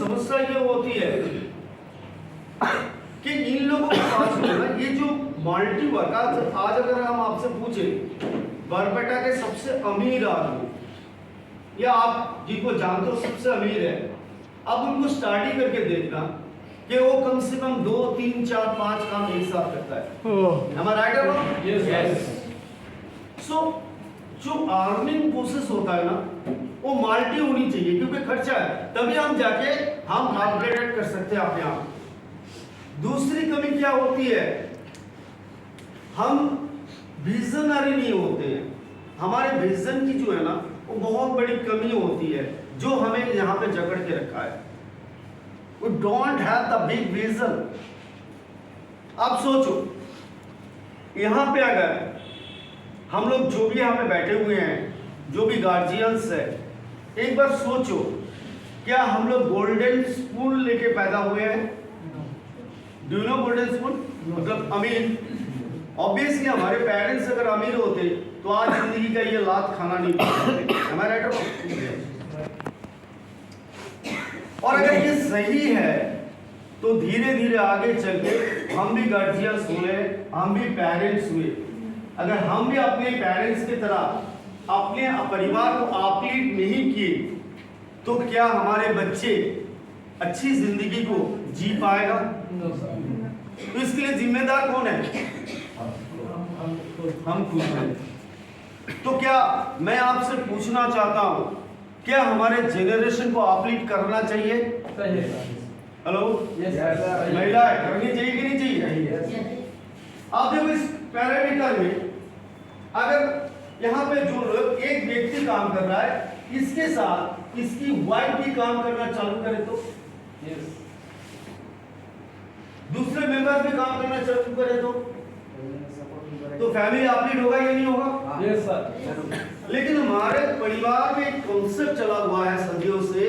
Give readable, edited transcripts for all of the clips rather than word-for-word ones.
समस्या ये होती है कि इन लोगों के पास में ना ये जो मल्टी वर्क, आज अगर हम आपसे पूछे बरपेटा के सबसे अमीर आदमी या आप जिनको जानते हो सबसे अमीर है, अब उनको स्टडी करके देखना कि वो कम से कम 2, 3, 4, 5 काम एक साथ करता है। Am I right or wrong? Yes. So जो अर्निंग प्रोसेस होता है ना वो मल्टी होनी चाहिए, क्योंकि खर्चा है, तभी हम जाके हम अपग्रेड कर सकते हैं अपने आप। दूसरी कमी क्या होती है, हम विजनरी नहीं होते हैं। हमारे विजन की जो है ना वो बहुत बड़ी कमी होती है जो हमें यहाँ पे जकड़ के रखा है। We don't have the big vision। आप सोचो यहाँ पे अगर हम लोग जो भी यहाँ पे बैठे हुए हैं, जो भी गार्जियंस है, एक बार सोचो क्या हम लोग गोल्डन स्पून लेके पैदा हुए हैं? Do you know golden spoon मतलब अमीर? ऑब्वियसली हमारे पेरेंट्स अगर अमीर होते तो आज जिंदगी का ये लात खाना नहीं पड़ते। हमारा और अगर ये सही है तो धीरे धीरे आगे चल के हम भी गार्जियंस हुए, हम भी पेरेंट्स हुए। अगर हम भी अपने पेरेंट्स की तरह अपने परिवार को अपलीट नहीं किए तो क्या हमारे बच्चे अच्छी जिंदगी को जी पाएगा? तो इसके लिए जिम्मेदार कौन है? हम खुद हैं। तो क्या मैं आपसे पूछना चाहता हूं, क्या हमारे जेनरेशन को अपलीट करना चाहिए? हेलो, महिला करनी चाहिए कि नहीं चाहिए? आप देखो इस पैरामीटर में अगर यहाँ पे जो एक व्यक्ति काम कर रहा है, इसके साथ इसकी वाइफ भी काम करना चालू करे तो दूसरे मेंबर भी काम करना चालू करे तो फैमिली अपलीट होगा या नहीं होगा? Yes sir. लेकिन हमारे परिवार में एक कॉन्सेप्ट चला हुआ है सदियों से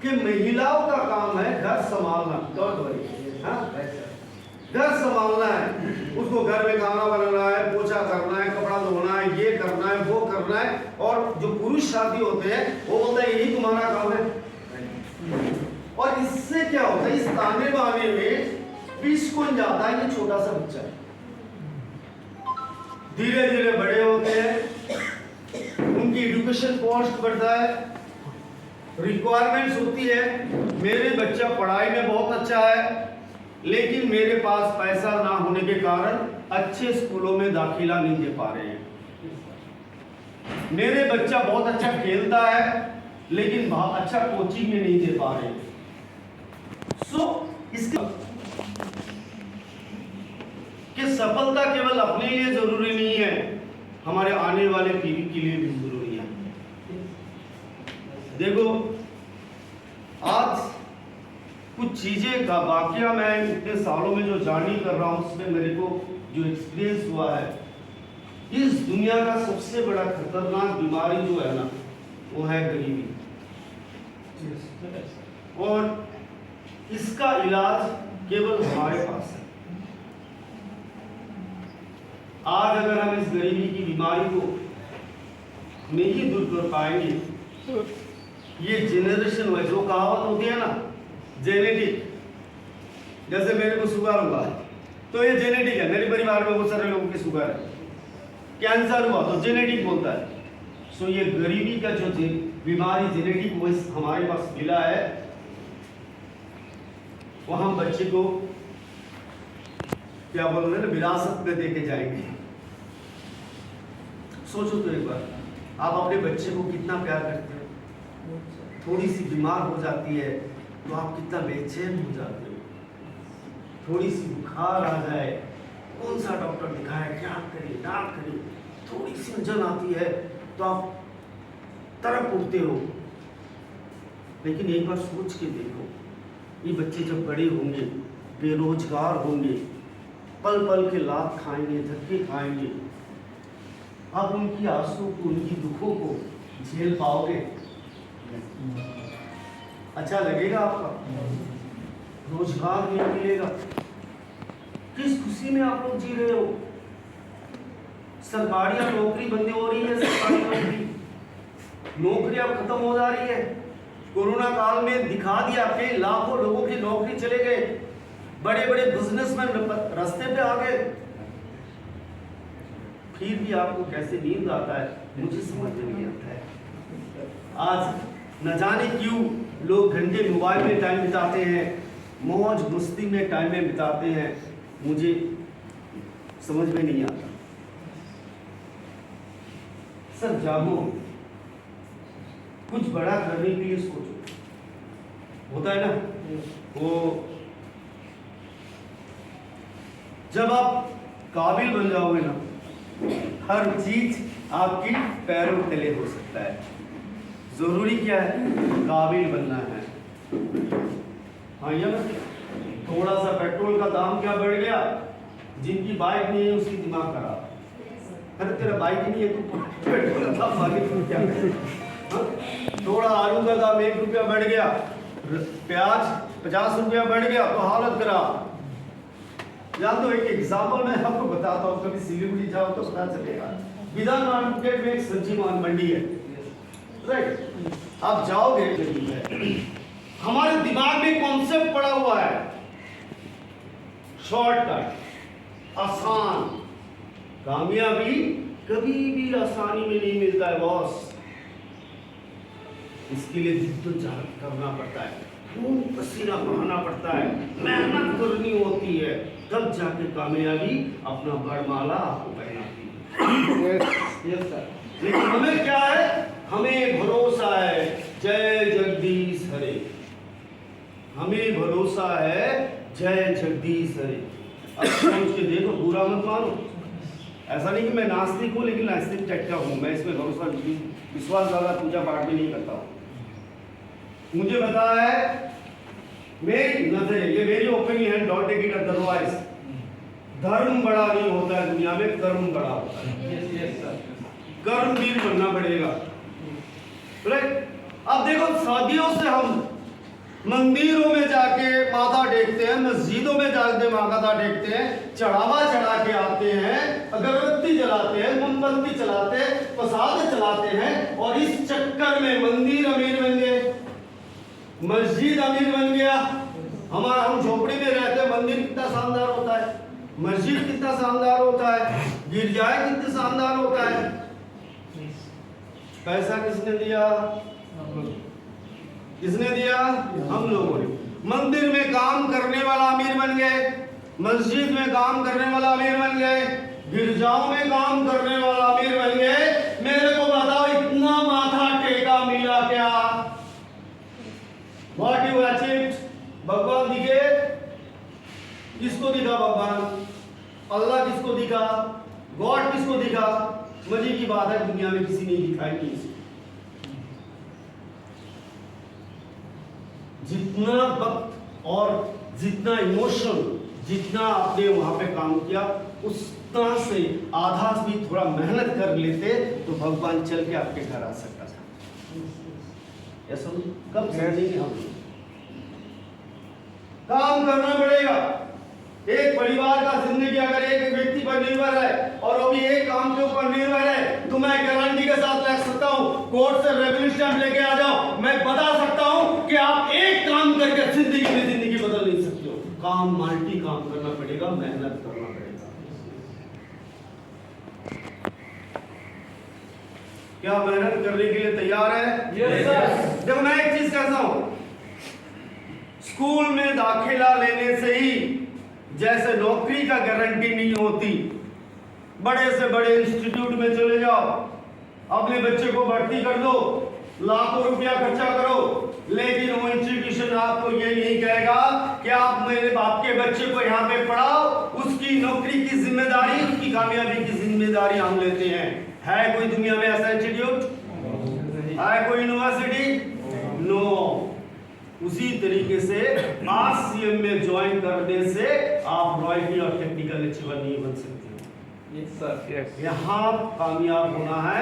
कि महिलाओं का काम है घर संभालना। घर संभालना है, उसको घर में खाना बनाना है, पोछा करना है, कपड़ा धोना है, ये करना है, वो करना है। और जो पुरुष साथी होते हैं वो बोलते हैं यही तुम्हारा काम है। और इससे क्या होता है, इस ताने बाने में पीस कौन जाता है? ये छोटा सा बच्चा है। धीरे धीरे बड़े होते हैं, उनकी एजुकेशन कॉस्ट बढ़ता है, रिक्वायरमेंट्स होती है। मेरे बच्चा पढ़ाई में बहुत अच्छा है लेकिन मेरे पास पैसा ना होने के कारण अच्छे स्कूलों में दाखिला नहीं दे पा रहे हैं। मेरे बच्चा बहुत अच्छा खेलता है लेकिन अच्छा कोचिंग में नहीं दे पा रहे हैं। सो इसके कि सफलता केवल अपने लिए जरूरी नहीं है, हमारे आने वाले पीढ़ी के लिए भी जरूरी है। देखो आज कुछ चीजें का वाकया मैं इतने सालों में जो जर्नी कर रहा हूं उसमें मेरे को जो एक्सपीरियंस हुआ है, इस दुनिया का सबसे बड़ा खतरनाक बीमारी जो है ना वो है गरीबी। और इसका इलाज केवल हमारे पास है। आज अगर हम इस गरीबी की बीमारी को नहीं दूर कर पाएंगे, ये जेनरेशन वाइज जो कहावत होती है ना जेनेटिक, जैसे मेरे को शुगर हुआ तो ये जेनेटिक है, मेरे परिवार में बहुत सारे लोगों की शुगर है, कैंसर हुआ तो जेनेटिक बोलता है। सो ये गरीबी का जो बीमारी जेनेटिक वो हमारे पास मिला है, वो हम बच्चे को क्या बोल रहे हैं विरासत में देके जाएंगे। सोचो तो एक बार, आप अपने बच्चे को कितना प्यार करते हो, थोड़ी सी बीमार हो जाती है तो आप कितना बेचैन हो जाते हो, थोड़ी सी बुखार आ जाए कौन सा डॉक्टर दिखाए, क्या करें ना करें, थोड़ी सी उलझन आती है तो आप तड़प उठते हो। लेकिन एक बार सोच के देखो, ये बच्चे जब बड़े होंगे, बेरोजगार होंगे, पल पल के लात खाएंगे, धक्के खाएंगे, आप उनकी आंसू को, उनकी दुखों को झेल पाओगे? अच्छा लगेगा आपका? रोजगार नहीं मिलेगा, किस खुशी में आप लोग जी रहे हो? सरकारी नौकरी बंद हो रही है, सरकारी नौकरी अब खत्म हो जा रही है, कोरोना काल में दिखा दिया कि लाखों लोगों की नौकरी चले गए, बड़े बड़े बिजनेसमैन रास्ते पे आ गए, फिर भी आपको कैसे नींद आता है मुझे समझ में नहीं आता है। आज न जाने क्यों लोग घंटे मोबाइल में टाइम बिताते हैं, मौज मस्ती में टाइम में बिताते हैं, मुझे समझ में नहीं आता। सर जागो, कुछ बड़ा करने के लिए सोचो। होता है ना वो, जब आप काबिल बन जाओगे ना, हर चीज आपकी पैरों तले हो सकता है। जरूरी क्या है? काबिल बनना है। हाँ या ना? थोड़ा सा पेट्रोल का दाम क्या बढ़ गया, जिनकी बाइक नहीं है उसकी दिमाग खराब। अरे तेरा बाइक नहीं है तो पेट्रोल का दाम आगे तुम क्या करें? थोड़ा आलू का दाम 1 रुपया बढ़ गया, प्याज 50 रुपया बढ़ गया तो हालत खराब। या तो एक एग्जाम्पल मैं आपको बताता हूँ, कभी सिलीगुड़ी जाओ तो पता चलेगा। विधान मार्केट में एक सब्जी मंडी है, राइट? आप जाओगे, हमारे दिमाग में कॉन्सेप्ट पड़ा हुआ है शॉर्टकट, आसान। कामयाबी कभी भी आसानी में नहीं मिलता है बॉस, इसके लिए जिद्दोजहद करना पड़ता है, खून पसीना बहाना पड़ता है, मेहनत करनी होती है, तब जाके कामयाबी अपना बरमाला आपको पहनाती है। लेकिन हमें क्या है? हमें भरोसा है जय जगदीश हरे, हमें भरोसा है जय जगदीश हरे। अब सोच के देखो, बुरा मत मानो। ऐसा नहीं कि मैं नास्तिक हूँ, लेकिन नास्तिक टटका हूँ। मैं इसमें भरोसा विश्वास ज़्यादा पूजा पाठ भी नहीं करता हूँ। मुझे पता है, मेरी नजर, ये मेरी ओपिनियन है, डोंट टेक इट अदरवाइज। धर्म बड़ा नहीं होता है दुनिया में, कर्म बड़ा होता है। कर्मवीर बनना पड़ेगा, राइट? अब देखो, शादियों से हम मंदिरों में जाके माथा टेकते हैं, मस्जिदों में जाके माथा टेकते हैं, चढ़ावा चढ़ा के आते हैं, अगरबत्ती जलाते हैं, मोमबत्ती चलाते हैं, प्रसाद चलाते हैं, और इस चक्कर में मंदिर अमीर बन गए, मस्जिद अमीर बन गया। हम झोपड़ी में रहते हैं, मंदिर कितना शानदार होता है, मस्जिद कितना शानदार होता है, गिरजाएं कितने शानदार होता है। पैसा किसने दिया? किसने दिया? हम लोगों ने। मंदिर में काम करने वाला अमीर बन गए, मस्जिद में काम करने वाला अमीर बन गए, गिरजाओं में काम करने वाला अमीर बन गए। मेरे को बताओ, इतना माथा टेका मिला क्या? What you achieved? भगवान दिखे? किसको दिखा भगवान? अल्लाह किसको दिखा? गॉड किसको दिखा? मजे की बात है, दुनिया में किसी ने दिखाई नहीं। जितना वक्त और जितना इमोशन, जितना आपने वहां पे काम किया, उतना से आधा भी थोड़ा मेहनत कर लेते तो भगवान चल के आपके घर आ सकता था। ऐसा कब समझेंगे हम? काम करना पड़ेगा। एक परिवार का जिंदगी अगर एक व्यक्ति पर निर्भर है और वो भी एक काम के ऊपर निर्भर है, तो मैं गारंटी के साथ कह सकता हूं, कोर्ट से रेवेन्यू स्टैम्प लेके आ जाओ, मैं बता सकता हूं कि आप एक काम करके जिंदगी में जिंदगी बदल नहीं सकते हो। काम मल्टी काम करना पड़ेगा, मेहनत करना पड़ेगा। क्या मेहनत करने के लिए तैयार है? Yes sir. देखो, मैं एक चीज कहता हूं, स्कूल में दाखिला लेने से ही जैसे नौकरी का गारंटी नहीं होती, बड़े से बड़े इंस्टीट्यूट में चले जाओ, अपने बच्चे को भर्ती कर दो, लाखों रुपया खर्चा करो, लेकिन वो इंस्टीट्यूशन आपको ये नहीं कहेगा कि आप मेरे बाप के बच्चे को यहाँ पे पढ़ाओ, उसकी नौकरी की जिम्मेदारी, उसकी कामयाबी की जिम्मेदारी हम लेते हैं। है कोई दुनिया में ऐसा इंस्टीट्यूट? है कोई यूनिवर्सिटी? नो। उसी तरीके से आरसीएम में ज्वाइन करने से आप रॉयल्टी और टेक्निकल अचीवर नहीं बन सकते। Yes sir. यहाँ कामयाब होना है,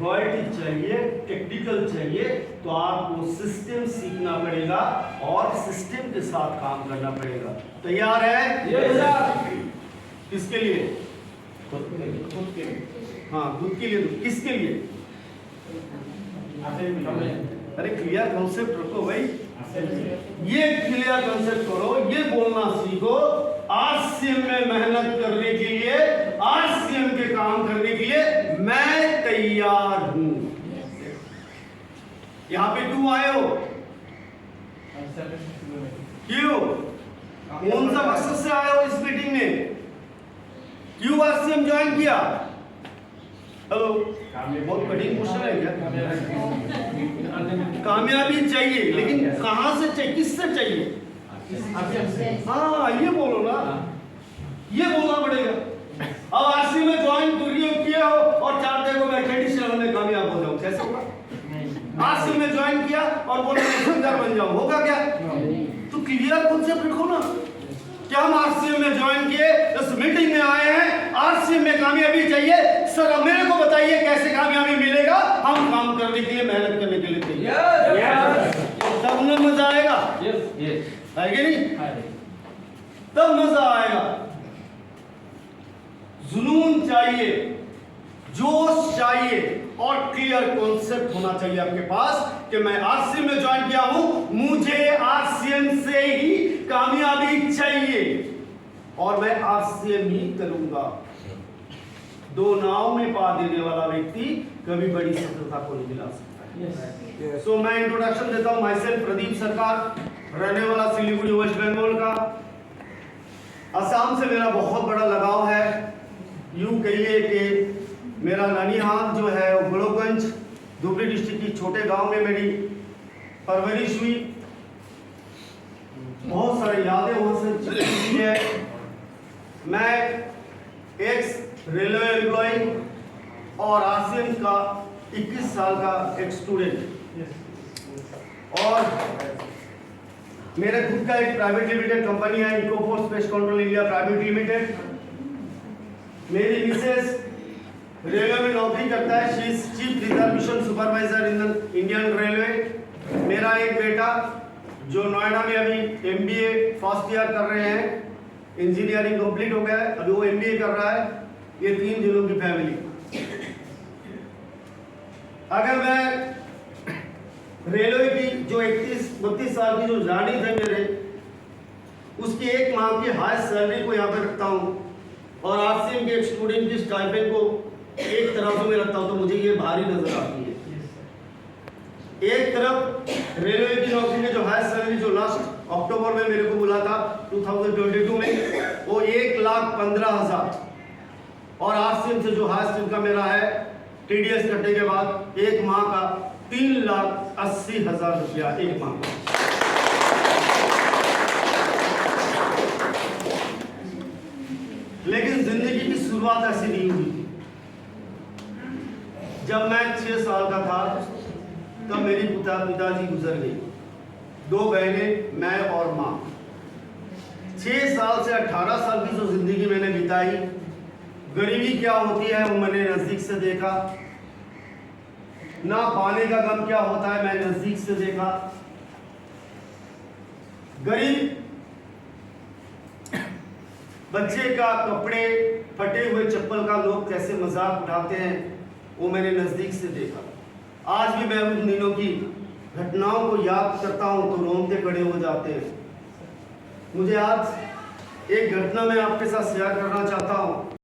रॉयल्टी चाहिए, टेक्निकल चाहिए, तो आपको सिस्टम सीखना पड़ेगा और सिस्टम के साथ काम करना पड़ेगा। तैयार है? Yes sir. किसके लिए? खुद के लिए। हाँ, खुद के लिए। किसके लिए? अरे क्लियर कॉन्सेप्ट रखो भाई, ये क्लियर कॉन्सेप्ट करो, ये बोलना सीखो। आरसीएम में मेहनत करने के लिए, आरसीएम के काम करने के लिए मैं तैयार हूं। यहां पे क्यों आए हो? क्यों? कौन सा मकसद से आए हो इस मीटिंग में? क्यों आरसीएम ज्वाइन किया? हेलो, बहुत कठिन क्वेश्चन है क्या? कामयाबी चाहिए, लेकिन कहां से चाहिए, किससे चाहिए? हाँ ये बोलो ना, ये बोलना पड़ेगा। अब आरसी में ज्वाइन किया हो और चाहते हो मैं कंडीशन में कामयाब हो जाऊं, कैसे होगा? आरसी में ज्वाइन किया और बोला मैं सिंगर बन जाऊं, होगा क्या? तो क्लियर कॉन्सेप्ट रखो ना कि हम आरसीएम में ज्वाइन किए, इस मीटिंग में आए हैं, आरसीएम में कामयाबी चाहिए। सर अब मेरे को बताइए कैसे कामयाबी मिलेगा? हम काम करने के लिए, मेहनत करने के लिए चाहिए, तब ना मजा आएगा। है कि नहीं? तब मजा आएगा। जुनून चाहिए, जोश चाहिए और क्लियर कॉन्सेप्ट होना चाहिए आपके पास कि मैं आरसीएम में ज्वाइन किया हूं, मुझे आरसीएम से ही कामयाबी चाहिए और मैं आरसीएम ही करूंगा। दो नाव में पा देने वाला व्यक्ति कभी बड़ी सफलता को नहीं दिला सकता है। सो मैं इंट्रोडक्शन देता हूं, माई सेल्फ प्रदीप सरकार, रहने वाला सिलीगुड़ी वेस्ट बंगाल का। असम से मेरा बहुत बड़ा लगाव है। यूं कहिए कि मेरा ननिहाल जो है वो बड़ोगंज धुबरी डिस्ट्रिक्ट की छोटे गांव में मेरी परवरिश हुई। बहुत सारी यादें वहां से जुड़ी है। मैं एक्स रेलवे एम्प्लॉय और आरसीएम का 21 साल का एक स्टूडेंट, और मेरे खुद का एक प्राइवेट लिमिटेड कंपनी है, Ecoforce space control India private limited. मेरी मिसेस रेलवे में नौकरी करता है, she is chief reservation supervisor in the Indian railway. मेरा एक बेटा जो नोएडा में अभी एमबीए फर्स्ट ईयर कर रहे हैं, इंजीनियरिंग कंप्लीट हो गया है, अभी वो एमबीए कर रहा है। ये 3 जनों की फैमिली। अगर मैं रेलवे की जो 31-32 साल की जो जर्नी थे मेरे, उसकी 1 माह की हाईएस्ट सैलरी को यहाँ पे रखता हूँ और आरसीएम के एक स्टूडेंट की स्टाइपेंड को एक तरफ में रखता हूँ, तो मुझे ये भारी नजर आती है। एक तरफ रेलवे की नौकरी में जो हाईएस्ट सैलरी जो लास्ट अक्टूबर में मेरे को मिला था 2022 में, वो 1,15,000, और आरसीएम से जो हाईएस्ट इनकम मेरा है टीडीएस कटने के बाद 1 माह का 3,80,000 रुपया 1 माह का। लेकिन जिंदगी की शुरुआत ऐसी नहीं हुई थी। जब मैं 6 साल का था तब मेरी पिताजी गुजर गई, 2 बहनें, मैं और माँ। 6 साल से 18 साल की जो जिंदगी मैंने बिताई, गरीबी क्या होती है वो मैंने नजदीक से देखा, ना पाने का गम क्या होता है मैं नजदीक से देखा। गरीब बच्चे का कपड़े, फटे हुए चप्पल का लोग कैसे मजाक उठाते हैं वो मैंने नजदीक से देखा। आज भी मैं उन दिनों की घटनाओं को याद करता हूं तो रोंगटे खड़े हो जाते हैं। मुझे आज एक घटना मैं आपके साथ शेयर करना चाहता हूं।